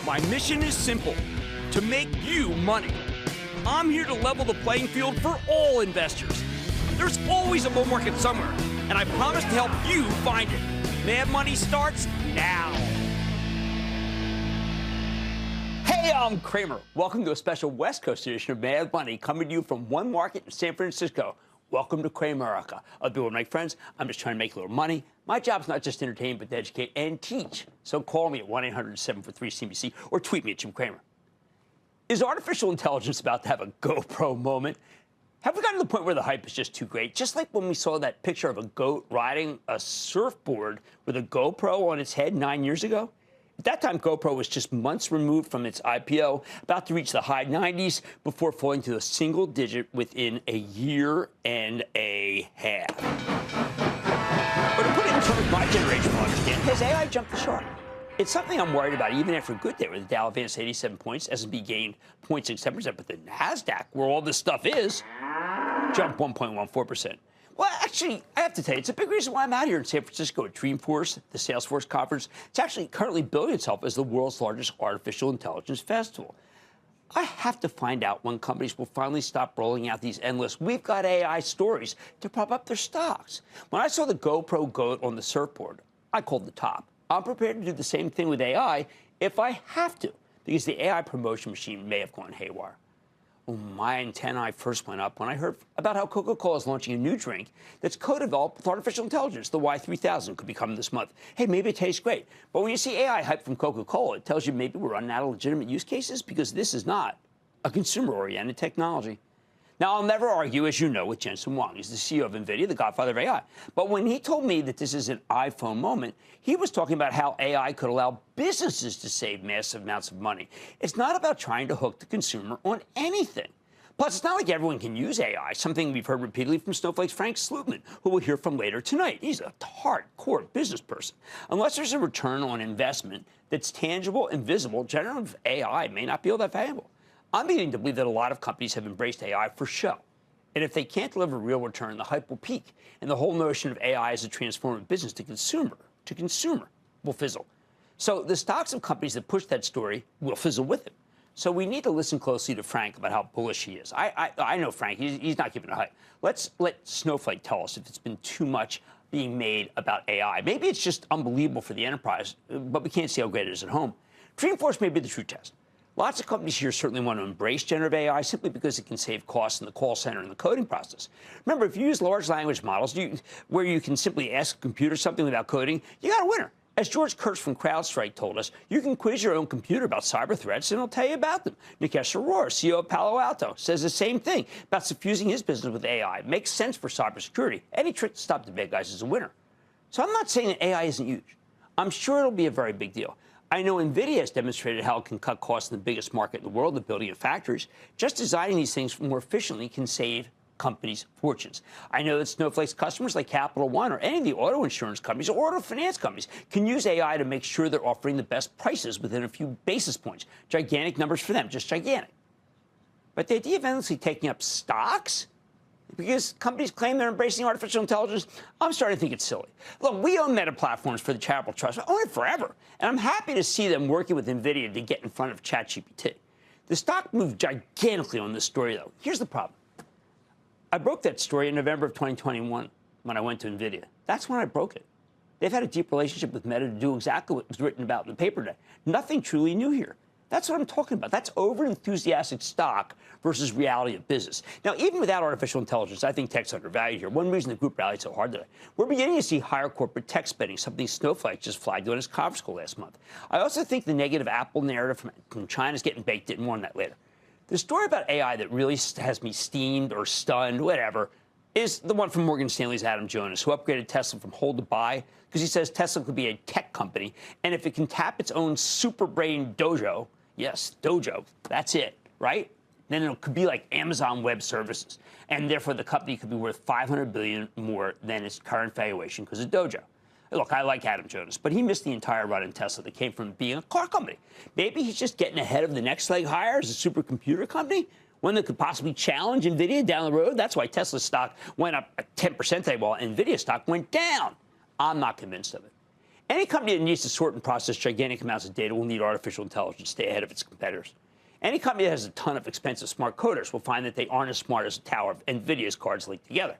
My mission is simple, to make you money. I'm here to level the playing field for all investors. There's always a bull market somewhere, and I promise to help you find it. Mad Money starts now. Hey, I'm Cramer. Welcome to a special West Coast edition of Mad Money, coming to you from one market in San Francisco. Welcome to Cramerica. Other people make friends. I'm just trying to make a little money. My job's not just to entertain, but to educate and teach. So call me at 1-800-743-CNBC or tweet me at Jim Cramer. Is artificial intelligence about to have a GoPro moment? Have we gotten to the point where the hype is just too great? Just like when we saw that picture of a goat riding a surfboard with a GoPro on its head 9 years ago? At that time, GoPro was just months removed from its IPO, about to reach the high 90s before falling to a single digit within a year and a half. But to put it in terms my generation will understand, has AI jumped the shark? It's something I'm worried about even after a good day where the Dow advanced 87 points, S&P gained 0.67%, but the NASDAQ, where all this stuff is, jumped 1.14%. Well, actually, I have to tell you, it's a big reason why I'm out here in San Francisco at Dreamforce, the Salesforce conference. It's actually currently billing itself as the world's largest artificial intelligence festival. I have to find out when companies will finally stop rolling out these endless "we've got AI" stories to prop up their stocks. When I saw the GoPro goat on the surfboard, I called the top. I'm prepared to do the same thing with AI if I have to, because the AI promotion machine may have gone haywire. Oh, my antennae first went up when I heard about how Coca-Cola is launching a new drink that's co-developed with artificial intelligence. The Y3000 could be coming this month. Hey, maybe it tastes great. But when you see AI hype from Coca-Cola, it tells you maybe we're running out of legitimate use cases because this is not a consumer-oriented technology. Now, I'll never argue, as you know, with Jensen Huang. He's the CEO of NVIDIA, the godfather of AI. But when he told me that this is an iPhone moment, he was talking about how AI could allow businesses to save massive amounts of money. It's not about trying to hook the consumer on anything. Plus, it's not like everyone can use AI, something we've heard repeatedly from Snowflake's Frank Slootman, who we'll hear from later tonight. He's a hardcore business person. Unless there's a return on investment that's tangible and visible, generative AI may not be all that valuable. I'm beginning to believe that a lot of companies have embraced AI for show. And if they can't deliver real return, the hype will peak, and the whole notion of AI as a transformative business to consumer will fizzle. So the stocks of companies that push that story will fizzle with it. So we need to listen closely to Frank about how bullish he is. I know Frank, he's not giving a hype. Let's let Snowflake tell us if it's been too much being made about AI. Maybe it's just unbelievable for the enterprise, but we can't see how great it is at home. Dreamforce may be the true test. Lots of companies here certainly want to embrace generative AI simply because it can save costs in the call center and the coding process. Remember, if you use large language models where you can simply ask a computer something without coding, you got a winner. As George Kurtz from CrowdStrike told us, you can quiz your own computer about cyber threats and it'll tell you about them. Nikesh Arora, CEO of Palo Alto, says the same thing about suffusing his business with AI. It makes sense for cybersecurity. Any trick to stop the bad guys is a winner. So I'm not saying that AI isn't huge. I'm sure it'll be a very big deal. I know NVIDIA has demonstrated how it can cut costs in the biggest market in the world, the building of factories. Just designing these things more efficiently can save companies fortunes. I know that Snowflake's customers like Capital One or any of the auto insurance companies or auto finance companies can use AI to make sure they're offering the best prices within a few basis points. Gigantic numbers for them, just gigantic. But the idea of endlessly taking up stocks because companies claim they're embracing artificial intelligence, I'm starting to think it's silly. Look, we own Meta Platforms for the charitable trust. I own it forever. And I'm happy to see them working with NVIDIA to get in front of ChatGPT. The stock moved gigantically on this story, though. Here's the problem. I broke that story in November of 2021 when I went to NVIDIA. That's when I broke it. They've had a deep relationship with Meta to do exactly what was written about in the paper today. Nothing truly new here. That's what I'm talking about. That's over-enthusiastic stock versus reality of business. Now, even without artificial intelligence, I think tech's undervalued here. One reason the group rallied so hard today. We're beginning to see higher corporate tech spending, something Snowflake just flagged on its conference call last month. I also think the negative Apple narrative from China is getting baked in. More on that later. The story about AI that really has me steamed or stunned, whatever, is the one from Morgan Stanley's Adam Jonas, who upgraded Tesla from hold to buy because he says Tesla could be a tech company, and if it can tap its own super brain dojo, yes, dojo, that's it, right? Then it could be like Amazon Web Services, and therefore the company could be worth $500 billion more than its current valuation because of dojo. Look, I like Adam Jonas, but he missed the entire run in Tesla that came from being a car company. Maybe he's just getting ahead of the next leg higher as a supercomputer company, one that could possibly challenge NVIDIA down the road. That's why Tesla stock went up 10% today while NVIDIA stock went down. I'm not convinced of it. Any company that needs to sort and process gigantic amounts of data will need artificial intelligence to stay ahead of its competitors. Any company that has a ton of expensive smart coders will find that they aren't as smart as a tower of NVIDIA's cards linked together.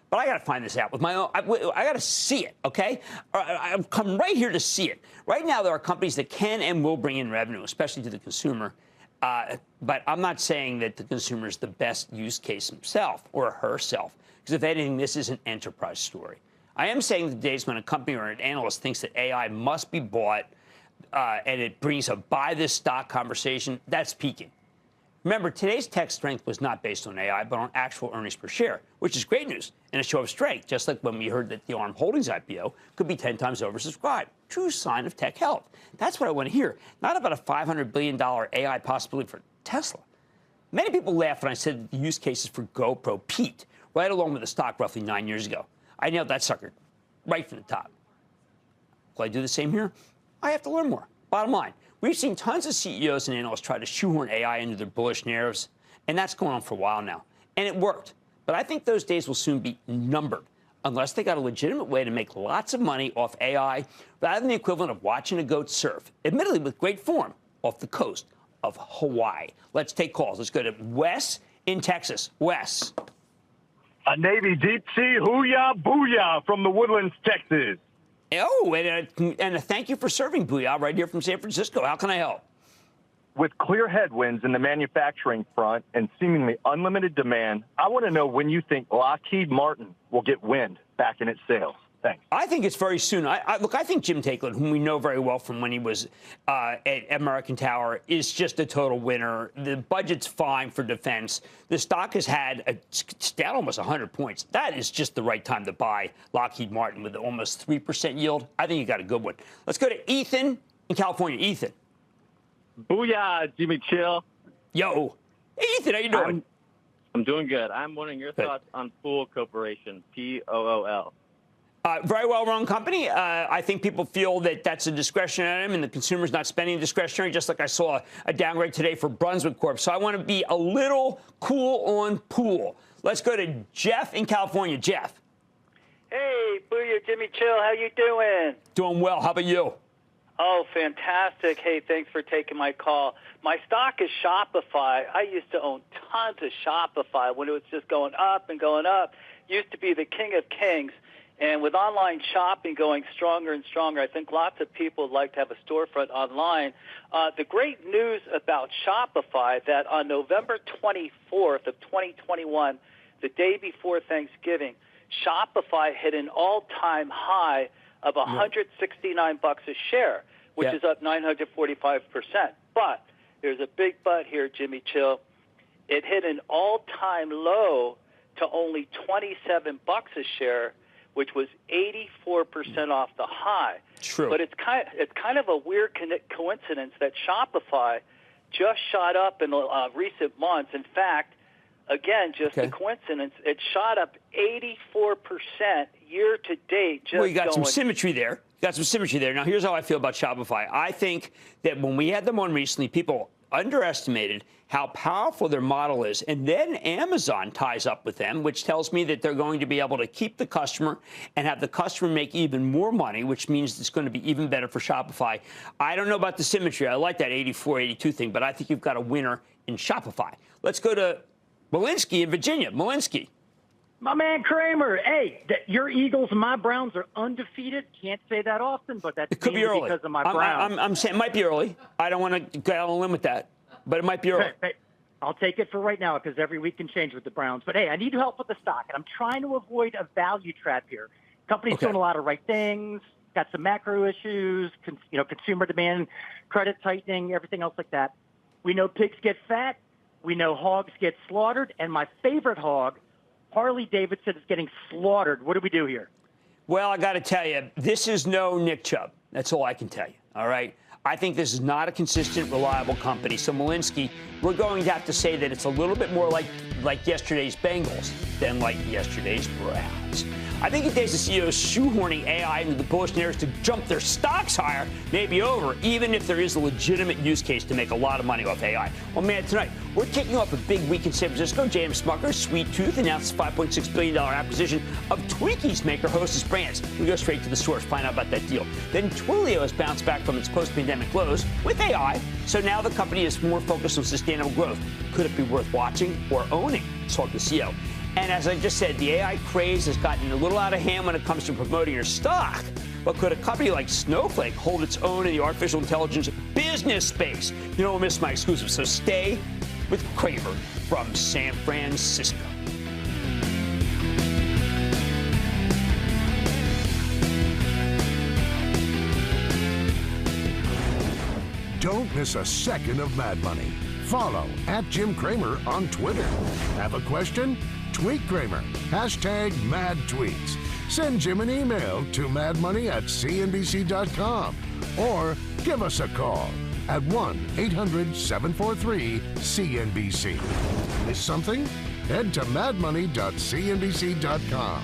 But I got to find this out with my own. I got to see it, okay? I've come right here to see it. Right now, there are companies that can and will bring in revenue, especially to the consumer. But I'm not saying that the consumer is the best use case himself or herself, because if anything, this is an enterprise story. I am saying the days when a company or an analyst thinks that AI must be bought and it brings a buy this stock conversation, that's peaking. Remember, today's tech strength was not based on AI, but on actual earnings per share, which is great news and a show of strength, just like when we heard that the ARM Holdings IPO could be 10 times oversubscribed. True sign of tech health. That's what I want to hear, not about a $500 billion AI possibility for Tesla. Many people laughed when I said that the use cases for GoPro peaked right along with the stock roughly 9 years ago. I nailed that sucker right from the top. Will I do the same here? I have to learn more. Bottom line, we've seen tons of CEOs and analysts try to shoehorn AI into their bullish narratives, and that's going on for a while now. And it worked. But I think those days will soon be numbered, unless they got a legitimate way to make lots of money off AI rather than the equivalent of watching a goat surf, admittedly with great form, off the coast of Hawaii. Let's take calls. Let's go to Wes in Texas. Wes. A Navy deep sea hooyah booyah from the Woodlands, Texas. Oh, and a thank you for serving, Booyah, right here from San Francisco. How can I help? With clear headwinds in the manufacturing front and seemingly unlimited demand, I want to know when you think Lockheed Martin will get wind back in its sails. Thanks. I think it's very soon. Look, I think Jim Cramer, whom we know very well from when he was at American Tower, is just a total winner. The budget's fine for defense. The stock has had it's down almost 100 points. That is just the right time to buy Lockheed Martin with almost 3% yield. I think you got a good one. Let's go to Ethan in California. Ethan. Booyah, Jimmy Chill. Yo. Hey, Ethan, how you doing? I'm doing good. I'm wondering your thoughts on Pool Corporation, Pool. Very well-run company. I think people feel that that's a discretionary item and the consumer's not spending discretionary, just like I saw a downgrade today for Brunswick Corp. So I want to be a little cool on Pool. Let's go to Jeff in California. Jeff. Hey, Booyah, Jimmy Chill. How you doing? Doing well. How about you? Oh, fantastic. Hey, thanks for taking my call. My stock is Shopify. I used to own tons of Shopify when it was just going up and going up. Used to be the king of kings. And with online shopping going stronger and stronger, I think lots of people would like to have a storefront online. The great news about Shopify that on November 24th of 2021, the day before Thanksgiving, Shopify hit an all-time high of $169 a share, which is up 945%. But there's a big but here, Jimmy Chill. It hit an all-time low to only $27 a share, which was 84% off the high. True. But it's kind of a weird coincidence that Shopify just shot up in recent months. In fact, again, just a coincidence, it shot up 84% year to date. Well, you got some symmetry there. Now, here's how I feel about Shopify. I think that when we had them on recently, people underestimated how powerful their model is. And then Amazon ties up with them, which tells me that they're going to be able to keep the customer and have the customer make even more money, which means it's going to be even better for Shopify. I don't know about the symmetry. I like that 84, 82 thing, but I think you've got a winner in Shopify. Let's go to Malinsky in Virginia. Malinsky. My man Cramer, hey, your Eagles and my Browns are undefeated. Can't say that often, but that's it could be early because of my Browns. I'm saying it might be early. I don't want to get on a limb with that, but it might be early. Hey, I'll take it for right now because every week can change with the Browns. But, hey, I need help with the stock, and I'm trying to avoid a value trap here. Company's doing a lot of right things, got some macro issues, consumer demand, credit tightening, everything else like that. We know pigs get fat. We know hogs get slaughtered. And my favorite hog, Harley Davidson, is getting slaughtered. What do we do here? Well, I got to tell you, this is no Nick Chubb. That's all I can tell you. All right. I think this is not a consistent, reliable company. So, Malinsky, we're going to have to say that it's a little bit more like yesterday's Bengals than like yesterday's Browns. I think the days of CEOs shoehorning AI into the bullish narratives to jump their stocks higher may be over, even if there is a legitimate use case to make a lot of money off AI. Well, man, tonight, we're kicking off a big week in San Francisco. J.M. Smucker, Sweet Tooth, announced a $5.6 billion acquisition of Twinkies maker Hostess Brands. We go straight to the source, find out about that deal. Then Twilio has bounced back from its post-pandemic lows with AI, so now the company is more focused on sustainable growth. Could it be worth watching or owning? Talk to the CEO. And as I just said, the AI craze has gotten a little out of hand when it comes to promoting your stock. But could a company like Snowflake hold its own in the artificial intelligence business space? You don't miss my exclusive, so stay with Cramer from San Francisco. Don't miss a second of Mad Money. Follow @Jim Cramer on Twitter. Have a question? Tweet Cramer. #MadTweets. Send Jim an email to madmoney@cnbc.com or give us a call at 1-800-743-CNBC. Miss something? Head to madmoney.cnbc.com.